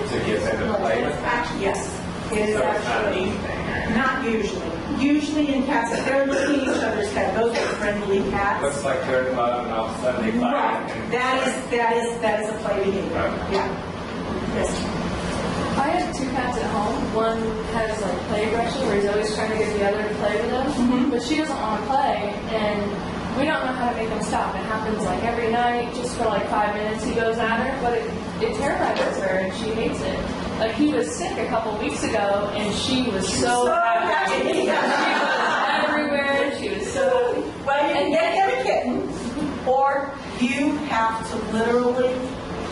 To get them to play with? Actually, yes. It is So it's not actually anything. not usually. Usually in cats, if they're looking at each other's head, those are friendly cats. Looks like they're in love and all of a sudden they fight. Right. And That is a play behavior. Right. Yeah. Yes. I have two cats at home. One has like play aggression where he's always trying to get the other to play with him, but she doesn't want to play, and we don't know how to make him stop. It happens like every night, just for like 5 minutes he goes at her, but it terrorizes her and she hates it. Like he was sick a couple weeks ago and she was so happy. She was everywhere. She was so Well, you can get a kitten, or you have to literally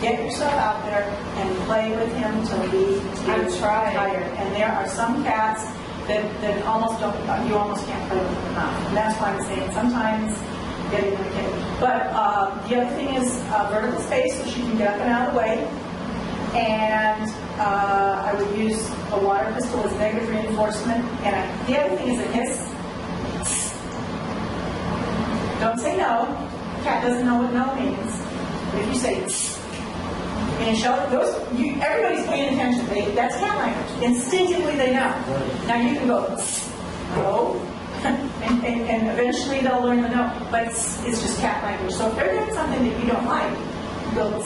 get yourself out there and play with him till he gets tired. And there are some cats that you almost can't play with them enough. And that's why I'm saying sometimes getting a kitten. But the other thing is vertical space, so she can get up and out of the way. And I would use a water pistol as negative reinforcement. And the other thing is a hiss. Don't say no. The cat doesn't know what no means. But if you say and everybody's paying attention. That's cat language. Instinctively they know. Now you can go no, and eventually they'll learn the no. But it's just cat language. So if they're doing something that you don't like, you go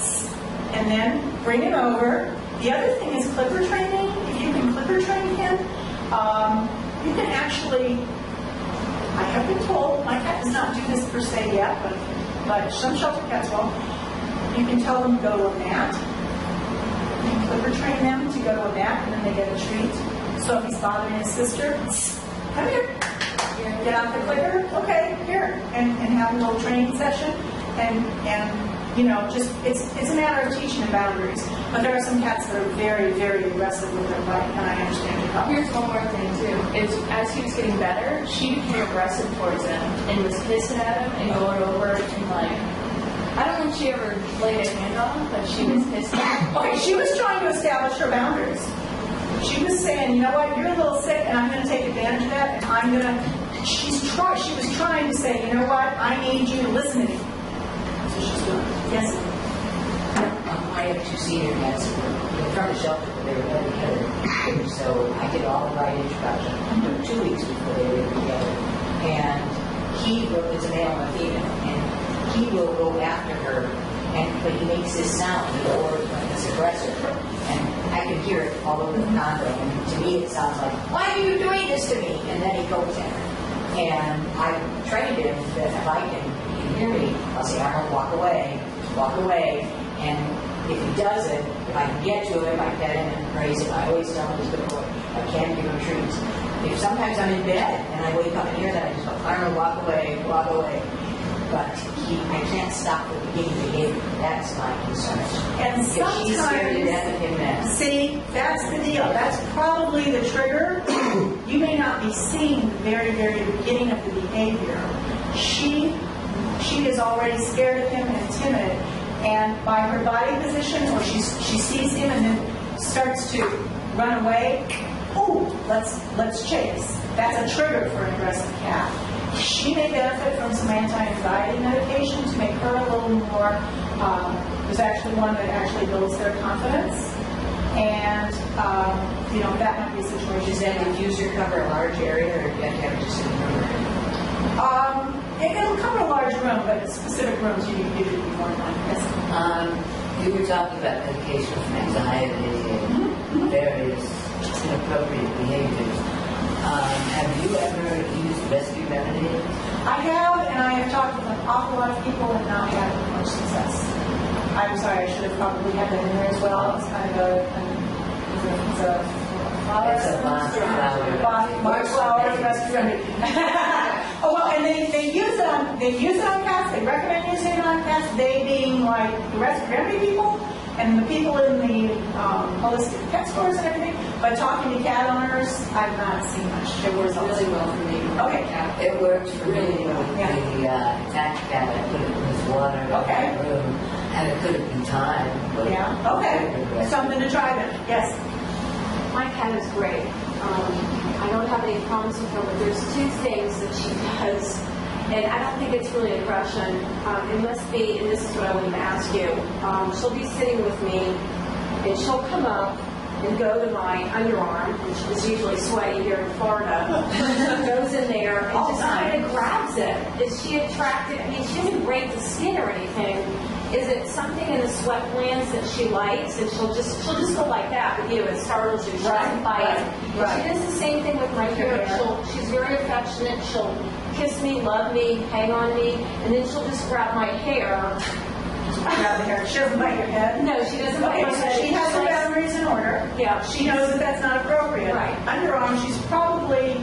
and then bring it over. The other thing is clicker training. If you can clicker train him, you can actually. I have been told my cat does not do this per se yet, but some shelter cats will. You can tell them to go to a mat. You can clicker train them to go to a mat, and then they get a treat. So if he's bothering his sister, come here. Get out the clicker. Okay, here, and have a little training session, and just it's a matter of teaching them boundaries. But there are some cats that are very, very aggressive with their bite, and I understand your problem. Here's one more thing too. Is as he was getting better, she became aggressive towards him and was hissing at him and going over and like. I don't think she ever laid a hand on him, but she was hissing. Okay, she was trying to establish her boundaries. She was saying, you know what, you're a little sick, and I'm going to take advantage of that, and I'm going to. She was trying to say, you know what, I need you to listen to me. So she's doing it. Yes. I have two senior cats from the shelter, but they were never together. So I did all the right introduction. It took 2 weeks before they were together. And it's a male and a female, and he will go after her, but he makes this sound, or like this aggressor, and I can hear it all over the condo, and to me it sounds like, why are you doing this to me? And then he goes at her. And I trained him that if I can hear me, I'll say, Arnold, walk away, and if he does it, if I can get to him, I pet him and praise him. I always tell him he's a good boy. I can't give him treats. If sometimes I'm in bed and I wake up and hear that, I just go, Arnold, walk away. But I can't stop the beginning behavior. That's my concern. And sometimes, she's scared to death of him now. See, that's the deal. That's probably the trigger. You may not be seeing the very, very beginning of the behavior. She is already scared of him and timid, and by her body position, or she sees him and then starts to run away. Oh, let's chase. That's a trigger for an aggressive cat. She may benefit from some anti-anxiety medication to make her a little more, there's actually one that actually builds their confidence. And, that might be a situation. Does that diffuser cover a large area, or do you have to have it just in the room? It'll cover a large room, but specific rooms you need to be more than one. Yes. You were talking about medication for anxiety and various inappropriate behaviors. Have you ever used rescue remedy? I have, and I have talked with an awful lot of people and not had much success. I'm sorry, I should have probably had that in there as well. It's kind of March flower rescue remedy. Oh well, and they use it on cats. They recommend using it on cats. They being like the rescue remedy people and the people in the holistic pet stores and everything. But talking to cat owners, I've not seen much. It works really well for me. Okay. It worked for me with the attack cat. I put it in his water in the room, and it could have been time. But okay. Something to try then. Yes. My cat is great. I don't have any problems with her, but there's two things that she does, and I don't think it's really aggression. It must be, and this is what I wanted to ask you. She'll be sitting with me, and she'll come up and go to my underarm, which is usually sweaty here in Florida, goes in there and just kind of grabs it. Is she attracted? I mean, she doesn't break the skin or anything. Is it something in the sweat glands that she likes? And she'll just go like that with you. It startles you. She doesn't bite. She does the same thing with my hair. She's very affectionate. She'll kiss me, love me, hang on me, and then she'll just grab my hair. Grab the hair. She doesn't bite your head. No, she doesn't bite Okay, my so head. she has her boundaries in order. Yeah. She knows that that's not appropriate. Right. Underarm, she's probably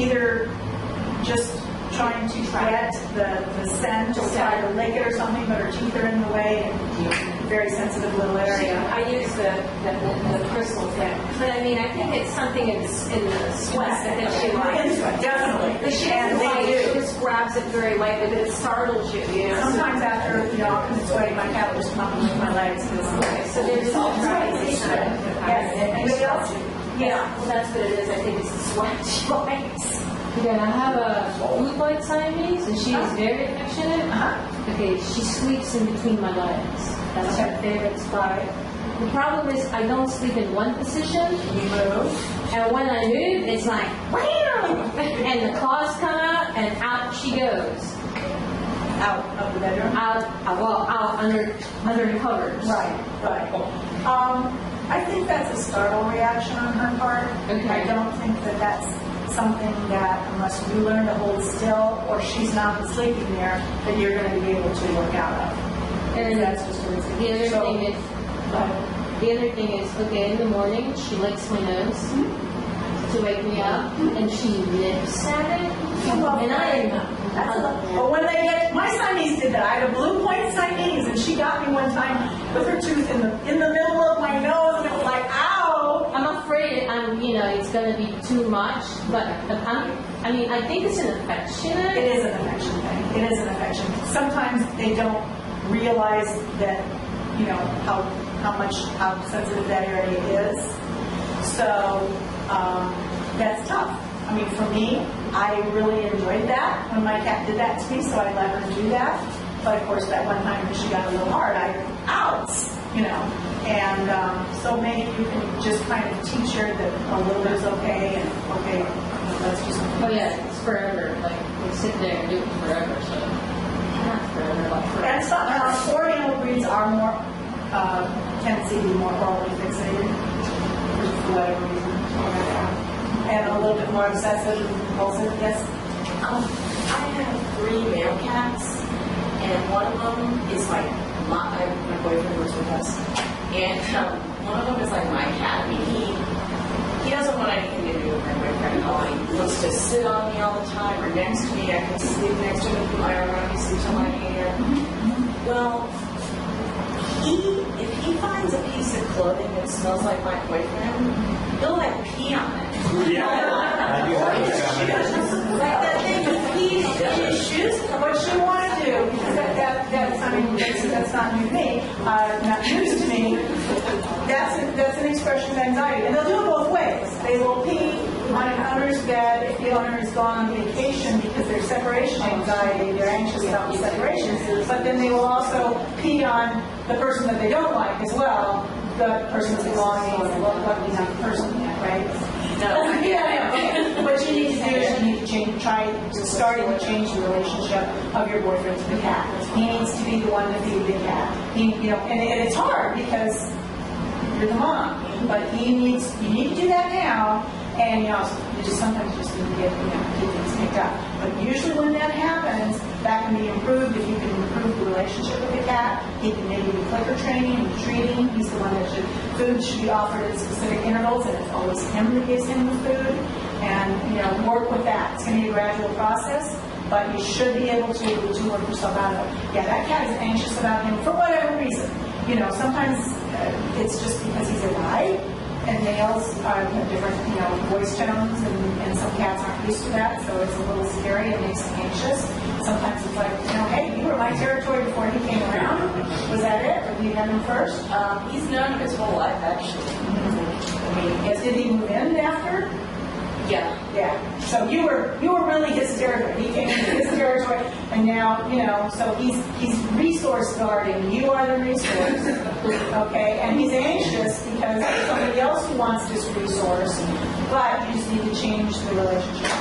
either just trying to get the scent or try to lick it or something, but her teeth are in the way and very sensitive little area. I use the crystal thing. But I mean, I think it's something in the sweat that she likes. Definitely. But she And doesn't they like, do. she just grabs it very lightly, but it startles you, you know. Sometimes after, I'll come sweating, my cat will just come up and lick my legs. Okay, so there's all Yes. Anybody else? Yeah, well, that's what it is. I think it's the sweat she likes. Okay, I have a blue-white Siamese, and she is very affectionate. Okay, she sleeps in between my legs. That's her favorite spot. The problem is I don't sleep in one position. You move. And when I move, it's like, wham! And the claws come out, and out she goes. Out of the bedroom? Out under the covers. Right. I think that's a startle reaction on her part. Okay. I don't think that that's something that, unless you learn to hold still or she's not sleeping there, that you're going to be able to work out of. And That's just a reason. the other So- thing is, okay, in the morning she licks my nose to wake me up, and she nips at it. And But when they get, my Siamese did that. I had a blue point Siamese, and she got me one time with her tooth in the middle of my nose, and it was like, ow! I'm afraid it's going to be too much, but I think it's an affectionate. It is an affection thing. It is an affection. Sometimes they don't realize that, how sensitive that area is. So that's tough. I mean, for me, I really enjoyed that when my cat did that to me, so I let her do that. But of course, that one time when she got a little hard, outs, And so maybe you can just kind of teach her that a little bit is okay, and okay, let's just. Oh yeah, it's forever. Like we sit there and do it forever. So not forever, like forever. And some Oriental breeds are more tendency to be more orally fixated for whatever reason, and a little bit more obsessive and compulsive. Yes. I have 3 male cats, and one of them is like my boyfriend lives with us, and one of them is like my cat. I mean, he doesn't want anything to do with my boyfriend at all. He wants to sit on me all the time or next to me. I can sleep next to him and put my arm around me, sleep on my hand. Well, if he finds a piece of clothing that smells like my boyfriend, he'll like pee on it. Yeah. I do have a family. Like that thing with peas in his shoes. What you want to do, because that's not new to me, not news to me. That's an expression of anxiety, and they'll do it both ways. They will pee on an owner's bed if the owner has gone on vacation because there's separation anxiety. They're anxious about the separation, but then they will also pee on the person that they don't like as well. The person's belongings, luckily not the person yet, right? No. Yeah. What you need to do is you need to start to change the relationship of your boyfriend to the cat. He needs to be the one to feed the cat. And it's hard because you're the mom, but you need to do that now. And sometimes you just need to get keep things picked up. But usually when that happens, that can be improved if you can improve the relationship with the cat. He can maybe do clicker training and treating. He's the one that food should be offered at specific intervals, and it's always him that gives him the food. And work with that. It's going to be a gradual process, but you should be able to work yourself out of it. Yeah, that cat is anxious about him for whatever reason. Sometimes it's just because he's a guy. And males have different, voice tones, and some cats aren't used to that, so it's a little scary and makes them anxious. Sometimes it's like, hey, you were my territory before he came around. Was that it? Or did you have him first? He's known him his whole life, actually. I mean, did he move in after? Yeah. Yeah. So you were really his territory. He came into his territory, and now so he's resource guarding. You are the resource, okay? And he's anxious because there's somebody else who wants this resource, but you just need to change the relationship.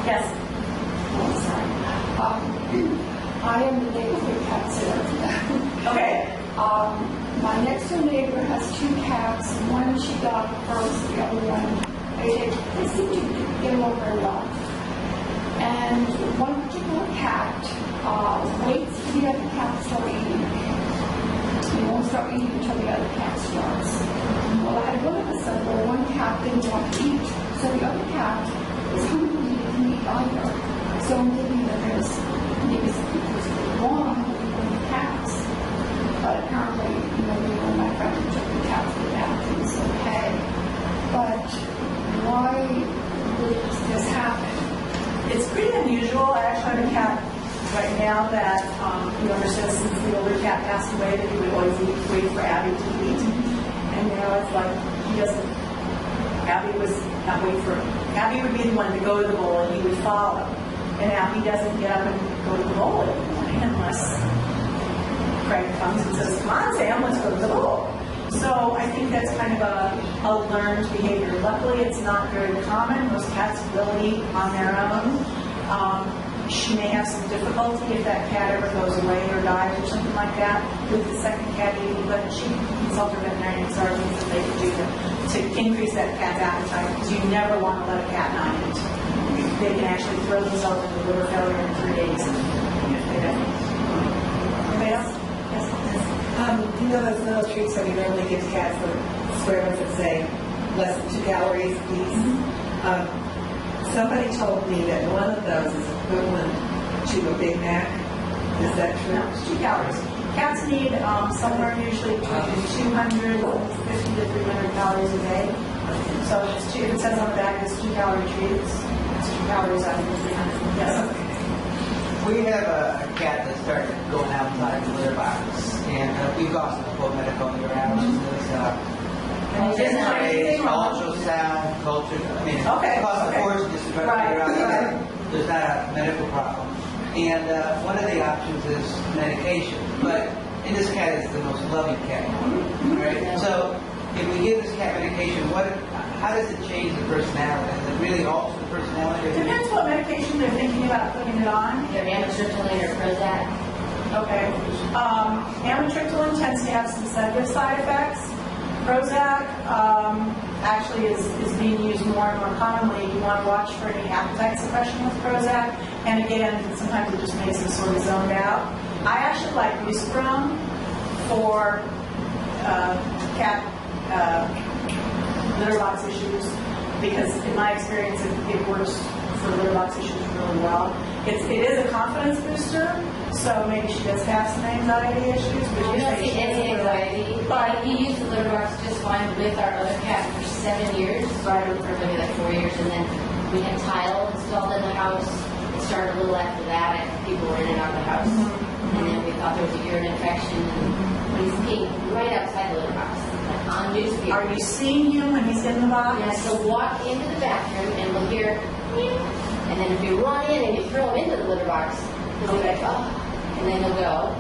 Yes. I am the neighborhood cat sitter. Okay. My next door neighbor has 2 cats. One she got first, the other one they seem to get along very well. And one particular cat waits for the other cat to start eating. He won't start eating until the other cat starts. Well, I had one episode where one cat didn't want to eat, so the other cat was hungry and didn't eat either. So I'm thinking that there's maybe something wrong with one of the cats. But apparently, my friend who took the cat to the bathroom is okay. But why would this happen? It's pretty unusual. I actually have a cat right now that the owner says since the older cat passed away that he would always wait for Abby to eat. And now it's like he doesn't. Abby was not waiting for him. Abby would be the one to go to the bowl and he would follow. And now he doesn't get up and go to the bowl every morning unless Craig comes and says, "Come on, Sam, let's go to the bowl." So I think that's kind of a learned behavior. Luckily, it's not very common. Most cats will eat on their own. She may have some difficulty if that cat ever goes away or dies or something like that with the second cat eating, but she can consult her veterinarian surgeons that they can do to increase that cat's appetite, because you never want to let a cat not eat. They can actually throw themselves into liver failure in 3 days if they don't eat. Anybody else? Those little treats that we normally give cats, the square ones that say less than 2 calories, please. Somebody told me that one of those is equivalent to a Big Mac. Is that true? No, it's 2 calories. Cats need somewhere usually between 250 to 300 calories a day. So if it says on the back it's 2 calorie treats, it's 2 calories out of the 300. Yes. We have a cat that started going outside the litter box, and we've gone to the full medical urologist. X-rays, ultrasound, culture. I mean, Okay, it costs okay. a fortune just to try to Right, figure out right. that there's not a medical problem. And one of the options is medication, but and this cat is the most loving cat, right? So if we give this cat medication, how does it change the personality? Does it really alter the personality? Depends what medication they're thinking about putting it on. Their amitriptyline or Prozac. Okay. Amitriptyline tends to have some sedative side effects. Prozac actually is being used more and more commonly. You want to watch for any appetite suppression with Prozac. And again, sometimes it just makes them sort of zoned out. I actually like Buspirone for cat litter box issues, because in my experience it works for litter box issues really well. It is a confidence booster, so maybe she does have some anxiety issues. But We don't see any anxiety. But he used the litter box just fine with our other cat for 7 years, started for maybe like 4 years, and then we had tile installed in the house. It started a little after that, and people were in and out of the house. And then we thought there was a urine infection, and he's peeing right outside the litter box, like on newspaper. Are you seeing him when he's in the box? Yeah, so walk into the bathroom and we'll hear, meow. And then if you run in and you throw him into the litter box, he'll be like, oh, and then he'll go.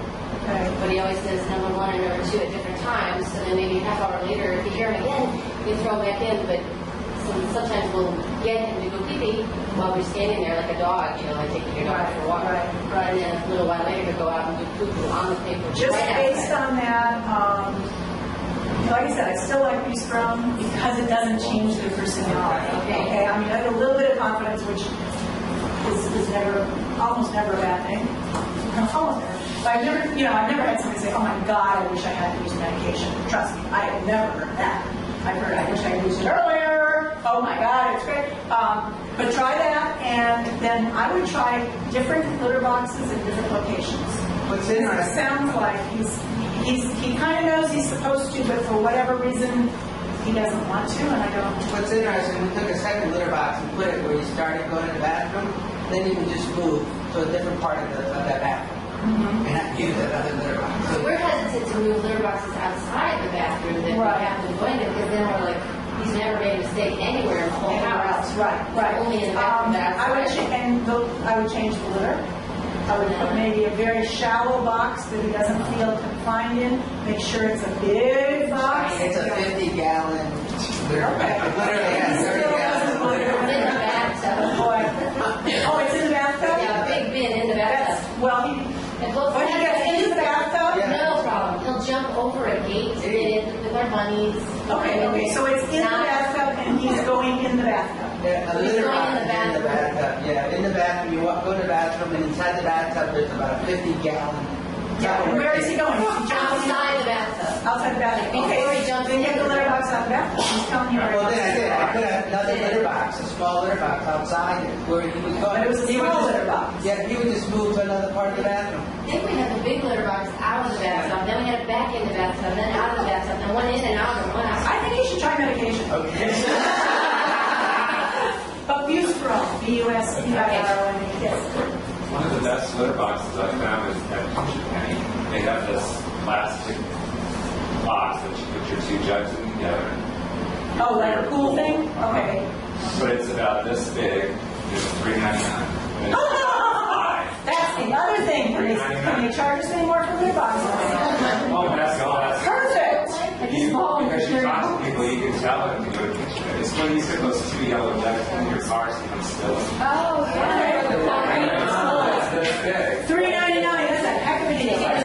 Okay. But he always says number 1 and number 2 at different times, and then maybe a half hour later, if you hear him again, you throw him back in. But sometimes we'll get him to go pee-pee while we're standing there like a dog, like taking your dog for a walk. Right. And then a little while later, he'll go out and do poo-poo on the paper. Just right based outside. on that, like I said, I still like Buspirone because it doesn't change their personality. Okay. I mean, I have a little bit of confidence, which is never, almost never a bad thing. Almost never. But I've never had somebody say, "Oh my God, I wish I had to use medication." Trust me, I have never heard that. I've heard, "I wish I had used it earlier." Oh my God, it's great. But try that, and then I would try different litter boxes in different locations. What's It interesting? sounds like he kind of knows he's supposed to, but for whatever reason, he doesn't want to, and I don't. What's interesting, we took a second litter box and put it where you started going to the bathroom, then you can just move to a different part of that bathroom. And not use that other litter box. So we're hesitant to move litter boxes outside the bathroom that Right. we have to go into, because then we're like, he's never made a mistake anywhere in the whole house. Right. Only in the bathroom. That's I would right. I would change the litter. I would put maybe a very shallow box that he doesn't feel confined in. Make sure it's a big box. It's a 50-gallon litter bag. Literally has 30 gallons of litter. In the bathtub. Oh, it's in the bathtub? Yeah, a big bin in the bathtub. Well, when he gets into the bathtub? No problem. He'll jump over a gate to get in with our bunnies. Okay, so it's in the bathtub and he's going in the bathtub. Yeah, a He's litter going box in the in the bathtub. Yeah, in the bathroom. You go to the bathroom, and inside the bathtub, there's about a 50-gallon. And where is he going? Outside the bathtub. Outside the bathtub. Before Okay, he jumps then get in. the litter box out of the bathtub. He's telling you where Well, he then I wants did. to I go. could have another litter box, a small litter box outside it, where he was going. But it was a He would small just- litter box. Yeah, he would just move to another part of the bathroom. Then we had the big litter box out of the bathtub. Then we had it back in the bathtub. Then out of the bathtub. Then one in and out and one out. I think he should try medication. Okay. Buspirone, B-U-S-P-I-R-O-N. Yes. One of the best litter boxes I found is at Pinellas County. They have this plastic box that you put your two jugs in together. Oh, like a pool thing? Okay. But it's about this big. It's $3.99. That's the other thing. Can they charge us any more for litter boxes? Oh, that's all. Perfect. Because you talk to people, you can tell them to go to the kitchen. It's when you stick those two yellow jugs in your car so you can spill them. Oh, yeah. It's this big. $3.99. That's a heck of a deal.